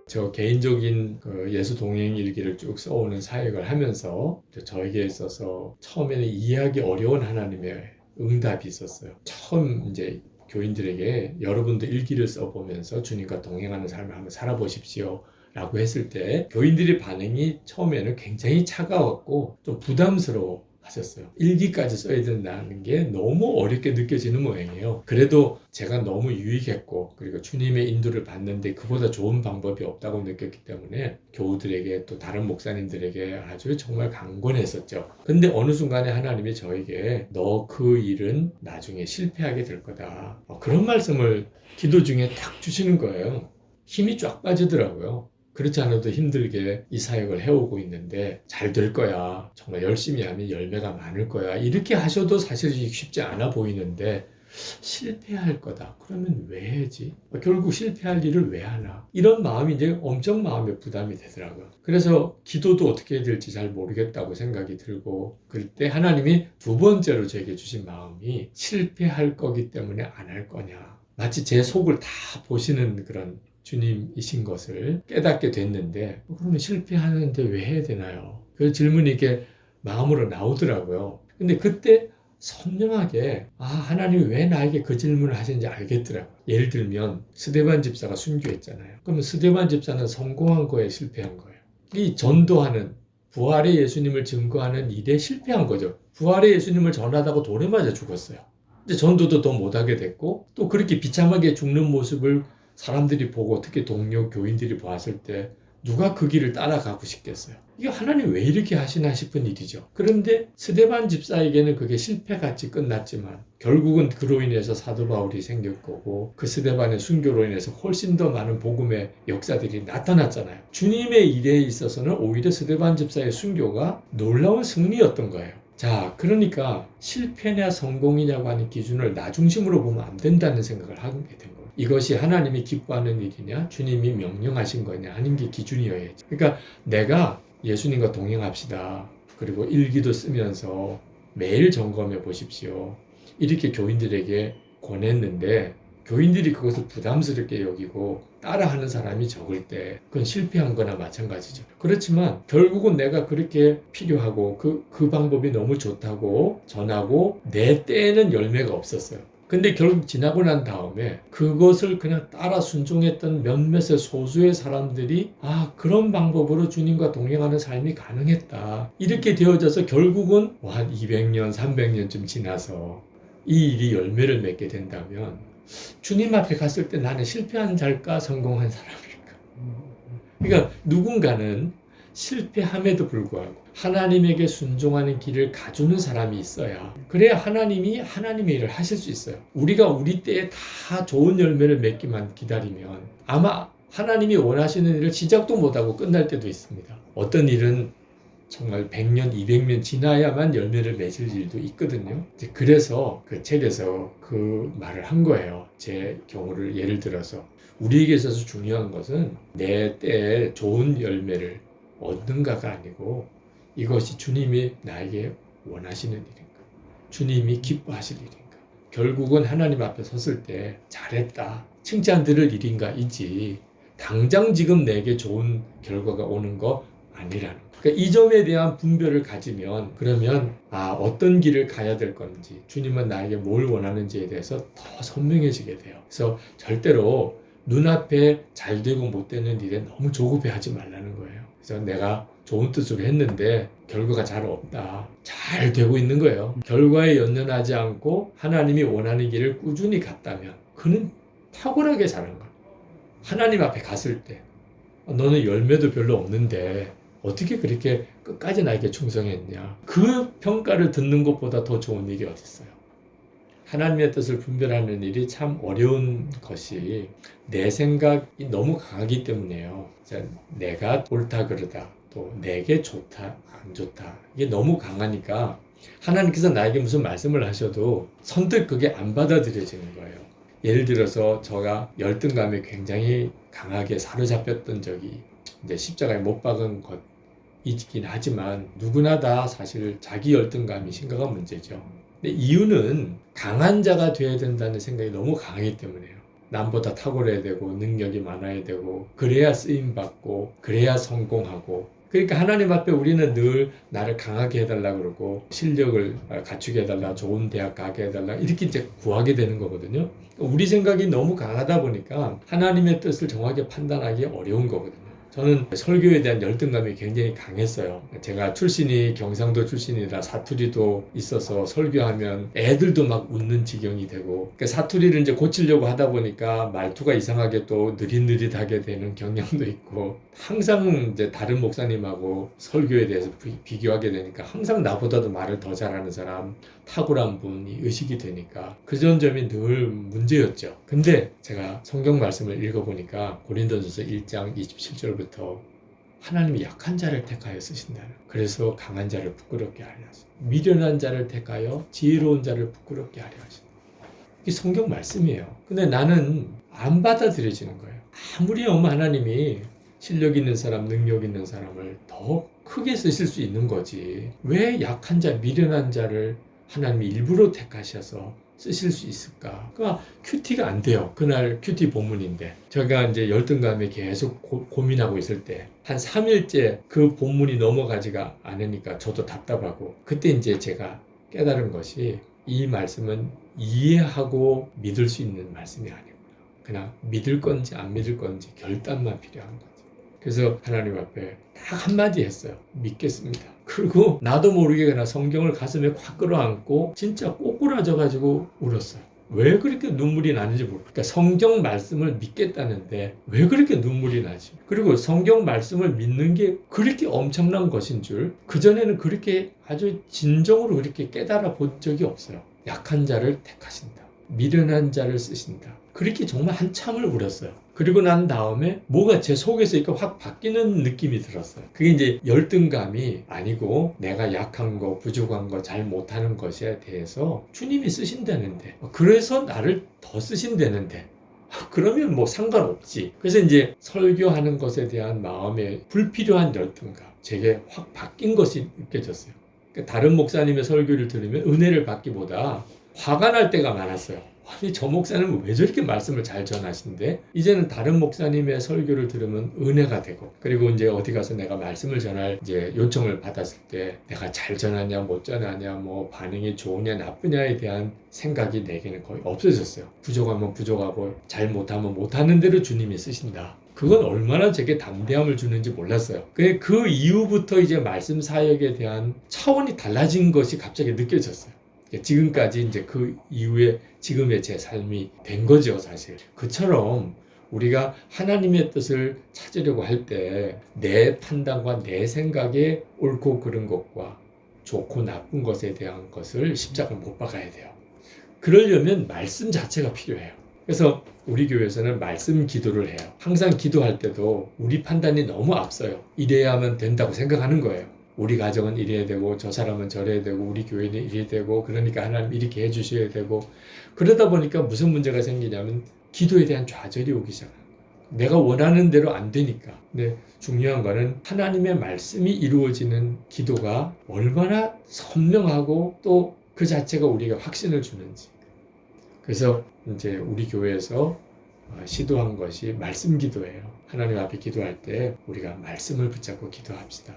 저 개인적인 그 예수 동행 일기를 쭉 써오는 사역을 하면서 저에게 있어서 처음에는 이해하기 어려운 하나님의 응답이 있었어요. 처음 이제 교인들에게 여러분도 일기를 써보면서 주님과 동행하는 삶을 한번 살아보십시오 라고 했을 때 교인들의 반응이 처음에는 굉장히 차가웠고 좀 부담스러워 하셨어요. 일기까지 써야 된다는 게 너무 어렵게 느껴지는 모양이에요. 그래도 제가 너무 유익했고 그리고 주님의 인도를 받는데 그보다 좋은 방법이 없다고 느꼈기 때문에 교우들에게 또 다른 목사님들에게 아주 정말 강권했었죠. 근데 어느 순간에 하나님이 저에게 너 그 일은 나중에 실패하게 될 거다. 그런 말씀을 기도 중에 탁 주시는 거예요. 힘이 쫙 빠지더라고요. 그렇지 않아도 힘들게 이 사역을 해오고 있는데 잘 될 거야. 정말 열심히 하면 열매가 많을 거야. 이렇게 하셔도 사실 쉽지 않아 보이는데 실패할 거다. 그러면 왜 해지? 결국 실패할 일을 왜 하나? 이런 마음이 이제 엄청 마음에 부담이 되더라고요. 그래서 기도도 어떻게 해야 될지 잘 모르겠다고 생각이 들고 그럴 때 하나님이 두 번째로 저에게 주신 마음이 실패할 거기 때문에 안 할 거냐. 마치 제 속을 다 보시는 그런 주님이신 것을 깨닫게 됐는데 그러면 실패하는데 왜 해야 되나요? 그 질문이 이렇게 마음으로 나오더라고요. 근데 그때 선명하게 하나님이 왜 나에게 그 질문을 하시는지 알겠더라고요. 예를 들면 스데반 집사가 순교했잖아요. 그러면 스데반 집사는 성공한 거에 실패한 거예요. 이 전도하는 부활의 예수님을 증거하는 일에 실패한 거죠. 부활의 예수님을 전하다가 돌에 맞아 죽었어요. 이제 전도도 더 못하게 됐고 또 그렇게 비참하게 죽는 모습을 사람들이 보고 특히 동료 교인들이 보았을 때 누가 그 길을 따라가고 싶겠어요. 이게 하나님 왜 이렇게 하시나 싶은 일이죠. 그런데 스데반 집사에게는 그게 실패같이 끝났지만 결국은 그로 인해서 사도 바울이 생길 거고 그 스데반의 순교로 인해서 훨씬 더 많은 복음의 역사들이 나타났잖아요. 주님의 일에 있어서는 오히려 스데반 집사의 순교가 놀라운 승리였던 거예요. 자, 그러니까 실패냐 성공이냐고 하는 기준을 나 중심으로 보면 안 된다는 생각을 하게 된 거예요. 이것이 하나님이 기뻐하는 일이냐 주님이 명령하신 거냐 하는 게 기준이어야지. 그러니까 내가 예수님과 동행합시다. 그리고 일기도 쓰면서 매일 점검해 보십시오. 이렇게 교인들에게 권했는데 교인들이 그것을 부담스럽게 여기고 따라하는 사람이 적을 때 그건 실패한 거나 마찬가지죠. 그렇지만 결국은 내가 그렇게 필요하고 그 방법이 너무 좋다고 전하고 내 때에는 열매가 없었어요. 근데 결국 지나고 난 다음에 그것을 그냥 따라 순종했던 몇몇의 소수의 사람들이 그런 방법으로 주님과 동행하는 삶이 가능했다. 이렇게 되어져서 결국은 한 200년, 300년쯤 지나서 이 일이 열매를 맺게 된다면 주님 앞에 갔을 때 나는 실패한 자일까 성공한 사람일까? 그러니까 누군가는 실패함에도 불구하고 하나님에게 순종하는 길을 가주는 사람이 있어야 그래야 하나님이 하나님의 일을 하실 수 있어요. 우리가 우리 때에 다 좋은 열매를 맺기만 기다리면 아마 하나님이 원하시는 일을 시작도 못하고 끝날 때도 있습니다. 어떤 일은 정말 100년, 200년 지나야만 열매를 맺을 일도 있거든요. 그래서 그 책에서 그 말을 한 거예요. 제 경우를 예를 들어서 우리에게 있어서 중요한 것은 내 때에 좋은 열매를 얻는가가 아니고 이것이 주님이 나에게 원하시는 일인가, 주님이 기뻐하실 일인가, 결국은 하나님 앞에 섰을 때 잘했다, 칭찬 들을 일인가 이지 당장 지금 내게 좋은 결과가 오는 거 아니라는 거. 그러니까 이 점에 대한 분별을 가지면 그러면 어떤 길을 가야 될 건지 주님은 나에게 뭘 원하는지에 대해서 더 선명해지게 돼요. 그래서 절대로 눈앞에 잘 되고 못 되는 일에 너무 조급해하지 말라는 거예요. 그래서 내가 좋은 뜻으로 했는데 결과가 잘 없다. 잘 되고 있는 거예요. 결과에 연연하지 않고 하나님이 원하는 길을 꾸준히 갔다면 그는 탁월하게 잘한 거예요. 하나님 앞에 갔을 때 너는 열매도 별로 없는데 어떻게 그렇게 끝까지 나에게 충성했냐. 그 평가를 듣는 것보다 더 좋은 일이 어디 있어요. 하나님의 뜻을 분별하는 일이 참 어려운 것이 내 생각이 너무 강하기 때문에요. 내가 옳다 그르다 또 내게 좋다 안 좋다 이게 너무 강하니까 하나님께서 나에게 무슨 말씀을 하셔도 선뜻 그게 안 받아들여지는 거예요. 예를 들어서 제가 열등감에 굉장히 강하게 사로잡혔던 적이 이제 십자가에 못 박은 것이긴 하지만 누구나 다 사실 자기 열등감이 심각한 문제죠. 근데 이유는 강한 자가 되어야 된다는 생각이 너무 강하기 때문에요. 남보다 탁월해야 되고 능력이 많아야 되고 그래야 쓰임받고 그래야 성공하고 그러니까 하나님 앞에 우리는 늘 나를 강하게 해달라 그러고 실력을 갖추게 해달라 좋은 대학 가게 해달라 이렇게 이제 구하게 되는 거거든요. 우리 생각이 너무 강하다 보니까 하나님의 뜻을 정확히 판단하기 어려운 거거든요. 저는 설교에 대한 열등감이 굉장히 강했어요. 제가 출신이 경상도 출신이라 사투리도 있어서 설교하면 애들도 막 웃는 지경이 되고 그러니까 사투리를 이제 고치려고 하다 보니까 말투가 이상하게 또 느릿느릿하게 되는 경향도 있고 항상 이제 다른 목사님하고 설교에 대해서 비교하게 되니까 항상 나보다도 말을 더 잘하는 사람 탁월한 분이 의식이 되니까 그런 점이 늘 문제였죠. 근데 제가 성경 말씀을 읽어보니까 고린도전서 1장 27절부터 하나님이 약한 자를 택하여 쓰신다는 그래서 강한 자를 부끄럽게 하려 하신다. 미련한 자를 택하여 지혜로운 자를 부끄럽게 하려 하신다. 이게 성경 말씀이에요. 근데 나는 안 받아들여지는 거예요. 아무리 하나님이 실력 있는 사람, 능력 있는 사람을 더 크게 쓰실 수 있는 거지. 왜 약한 자, 미련한 자를 하나님이 일부러 택하셔서 쓰실 수 있을까? 그러니까 큐티가 안 돼요. 그날 큐티 본문인데 제가 이제 열등감에 계속 고민하고 있을 때 한 3일째 그 본문이 넘어가지가 않으니까 저도 답답하고 그때 이제 제가 깨달은 것이 이 말씀은 이해하고 믿을 수 있는 말씀이 아니고 그냥 믿을 건지 안 믿을 건지 결단만 필요한 거지. 그래서 하나님 앞에 딱 한마디 했어요. 믿겠습니다. 그리고 나도 모르게 그냥 성경을 가슴에 콱 끌어안고 진짜 꼬꾸라져가지고 울었어요. 왜 그렇게 눈물이 나는지 모르겠어요. 그러니까 성경 말씀을 믿겠다는데 왜 그렇게 눈물이 나지? 그리고 성경 말씀을 믿는 게 그렇게 엄청난 것인 줄 그전에는 그렇게 아주 진정으로 그렇게 깨달아 본 적이 없어요. 약한 자를 택하신다. 미련한 자를 쓰신다. 그렇게 정말 한참을 울었어요. 그리고 난 다음에 뭐가 제 속에서 이렇게 확 바뀌는 느낌이 들었어요. 그게 이제 열등감이 아니고 내가 약한 거, 부족한 거, 잘 못하는 것에 대해서 주님이 쓰신다는데 그래서 나를 더 쓰신다는데 그러면 뭐 상관없지. 그래서 이제 설교하는 것에 대한 마음의 불필요한 열등감 제게 확 바뀐 것이 느껴졌어요. 그러니까 다른 목사님의 설교를 들으면 은혜를 받기보다 화가 날 때가 많았어요. 아니 저 목사님은 왜 저렇게 말씀을 잘 전하시는데 이제는 다른 목사님의 설교를 들으면 은혜가 되고 그리고 이제 어디 가서 내가 말씀을 전할 이제 요청을 받았을 때 내가 잘 전하냐 못 전하냐 뭐 반응이 좋으냐 나쁘냐에 대한 생각이 내게는 거의 없어졌어요. 부족하면 부족하고 잘 못하면 못하는 대로 주님이 쓰신다. 그건 얼마나 제게 담대함을 주는지 몰랐어요. 그 이후부터 이제 말씀 사역에 대한 차원이 달라진 것이 갑자기 느껴졌어요. 지금까지 이제 그 이후에 지금의 제 삶이 된 거죠, 사실. 그처럼 우리가 하나님의 뜻을 찾으려고 할 때 내 판단과 내 생각에 옳고 그른 것과 좋고 나쁜 것에 대한 것을 십자가를 못 박아야 돼요. 그러려면 말씀 자체가 필요해요. 그래서 우리 교회에서는 말씀 기도를 해요. 항상 기도할 때도 우리 판단이 너무 앞서요. 이래야 하면 된다고 생각하는 거예요. 우리 가정은 이래야 되고 저 사람은 저래야 되고 우리 교회는 이래야 되고 그러니까 하나님 이렇게 해주셔야 되고 그러다 보니까 무슨 문제가 생기냐면 기도에 대한 좌절이 오기 시작합니다. 내가 원하는 대로 안 되니까. 근데 중요한 거는 하나님의 말씀이 이루어지는 기도가 얼마나 선명하고 또 그 자체가 우리에게 확신을 주는지. 그래서 이제 우리 교회에서 시도한 것이 말씀 기도예요. 하나님 앞에 기도할 때 우리가 말씀을 붙잡고 기도합시다.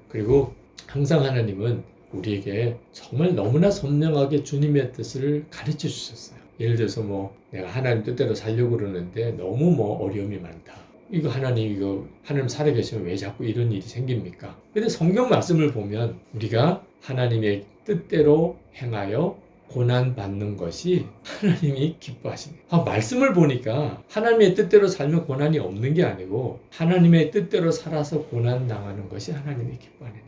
그리고 항상 하나님은 우리에게 정말 너무나 선명하게 주님의 뜻을 가르쳐 주셨어요. 예를 들어서 뭐 내가 하나님 뜻대로 살려고 그러는데 너무 뭐 어려움이 많다. 이거 하나님 살아계시면 왜 자꾸 이런 일이 생깁니까? 근데 성경 말씀을 보면 우리가 하나님의 뜻대로 행하여 고난 받는 것이 하나님이 기뻐하십니다. 말씀을 보니까 하나님의 뜻대로 살면 고난이 없는 게 아니고 하나님의 뜻대로 살아서 고난 당하는 것이 하나님이 기뻐하는 일.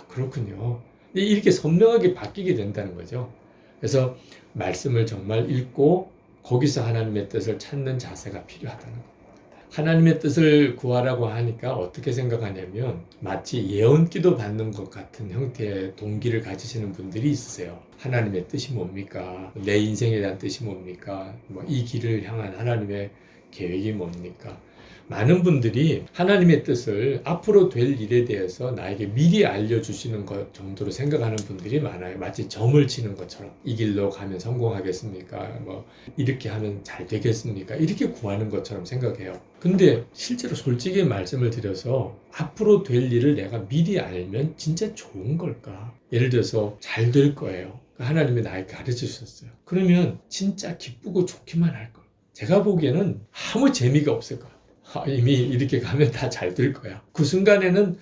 그렇군요. 이렇게 선명하게 바뀌게 된다는 거죠. 그래서 말씀을 정말 읽고 거기서 하나님의 뜻을 찾는 자세가 필요하다는 겁니다. 하나님의 뜻을 구하라고 하니까 어떻게 생각하냐면 마치 예언기도 받는 것 같은 형태의 동기를 가지시는 분들이 있으세요. 하나님의 뜻이 뭡니까? 내 인생에 대한 뜻이 뭡니까? 이 길을 향한 하나님의 계획이 뭡니까? 많은 분들이 하나님의 뜻을 앞으로 될 일에 대해서 나에게 미리 알려주시는 것 정도로 생각하는 분들이 많아요. 마치 점을 치는 것처럼 이 길로 가면 성공하겠습니까? 뭐 이렇게 하면 잘 되겠습니까? 이렇게 구하는 것처럼 생각해요. 근데 실제로 솔직히 말씀을 드려서 앞으로 될 일을 내가 미리 알면 진짜 좋은 걸까? 예를 들어서 잘 될 거예요. 하나님이 나에게 가르쳐 주셨어요. 그러면 진짜 기쁘고 좋기만 할 거예요. 제가 보기에는 아무 재미가 없을 거예요. 이미 이렇게 가면 다 잘 될 거야. 그 순간에는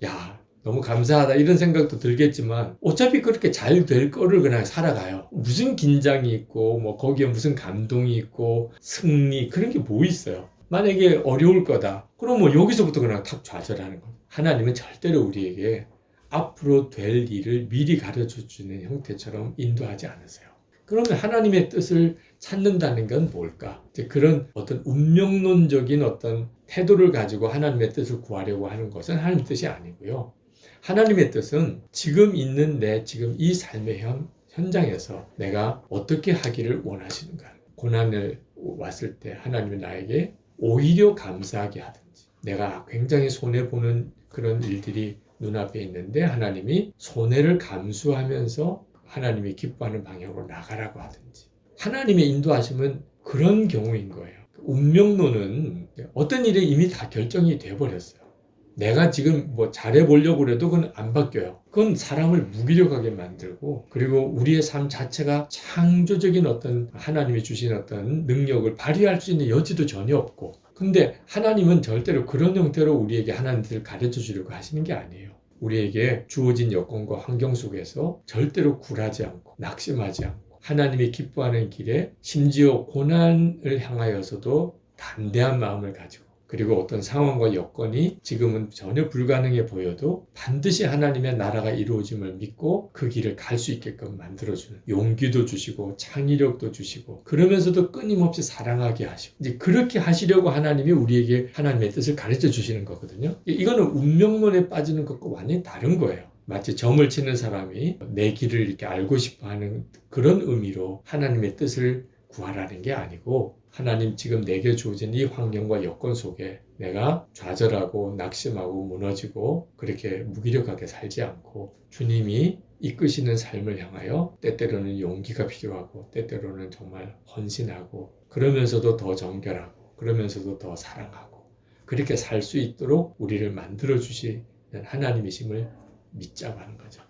야 너무 감사하다 이런 생각도 들겠지만 어차피 그렇게 잘 될 거를 그냥 살아가요. 무슨 긴장이 있고 뭐 거기에 무슨 감동이 있고 승리 그런 게 뭐 있어요. 만약에 어려울 거다. 그럼 뭐 여기서부터 그냥 탁 좌절하는 거예요. 하나님은 절대로 우리에게 앞으로 될 일을 미리 가르쳐 주는 형태처럼 인도하지 않으세요. 그러면 하나님의 뜻을 찾는다는 건 뭘까? 이제 그런 어떤 운명론적인 어떤 태도를 가지고 하나님의 뜻을 구하려고 하는 것은 하나님의 뜻이 아니고요. 하나님의 뜻은 지금 있는 내 지금 이 삶의 현장에서 내가 어떻게 하기를 원하시는가. 고난을 왔을 때 하나님이 나에게 오히려 감사하게 하든지 내가 굉장히 손해보는 그런 일들이 눈앞에 있는데 하나님이 손해를 감수하면서 하나님이 기뻐하는 방향으로 나가라고 하든지 하나님의 인도하심은 그런 경우인 거예요. 운명론은 어떤 일이 이미 다 결정이 돼버렸어요. 내가 지금 뭐 잘해보려고 해도 그건 안 바뀌어요. 그건 사람을 무기력하게 만들고 그리고 우리의 삶 자체가 창조적인 어떤 하나님이 주신 어떤 능력을 발휘할 수 있는 여지도 전혀 없고 근데 하나님은 절대로 그런 형태로 우리에게 하나님의 뜻을 가르쳐 주려고 하시는 게 아니에요. 우리에게 주어진 여건과 환경 속에서 절대로 굴하지 않고 낙심하지 않고 하나님이 기뻐하는 길에 심지어 고난을 향하여서도 담대한 마음을 가지고 그리고 어떤 상황과 여건이 지금은 전혀 불가능해 보여도 반드시 하나님의 나라가 이루어짐을 믿고 그 길을 갈 수 있게끔 만들어주는 용기도 주시고 창의력도 주시고 그러면서도 끊임없이 사랑하게 하시고 이제 그렇게 하시려고 하나님이 우리에게 하나님의 뜻을 가르쳐 주시는 거거든요. 이거는 운명론에 빠지는 것과 완전히 다른 거예요. 마치 점을 치는 사람이 내 길을 이렇게 알고 싶어 하는 그런 의미로 하나님의 뜻을 구하라는 게 아니고 하나님 지금 내게 주어진 이 환경과 여건 속에 내가 좌절하고 낙심하고 무너지고 그렇게 무기력하게 살지 않고 주님이 이끄시는 삶을 향하여 때때로는 용기가 필요하고 때때로는 정말 헌신하고 그러면서도 더 정결하고 그러면서도 더 사랑하고 그렇게 살 수 있도록 우리를 만들어 주시는 하나님이심을 믿자고 하는 거죠.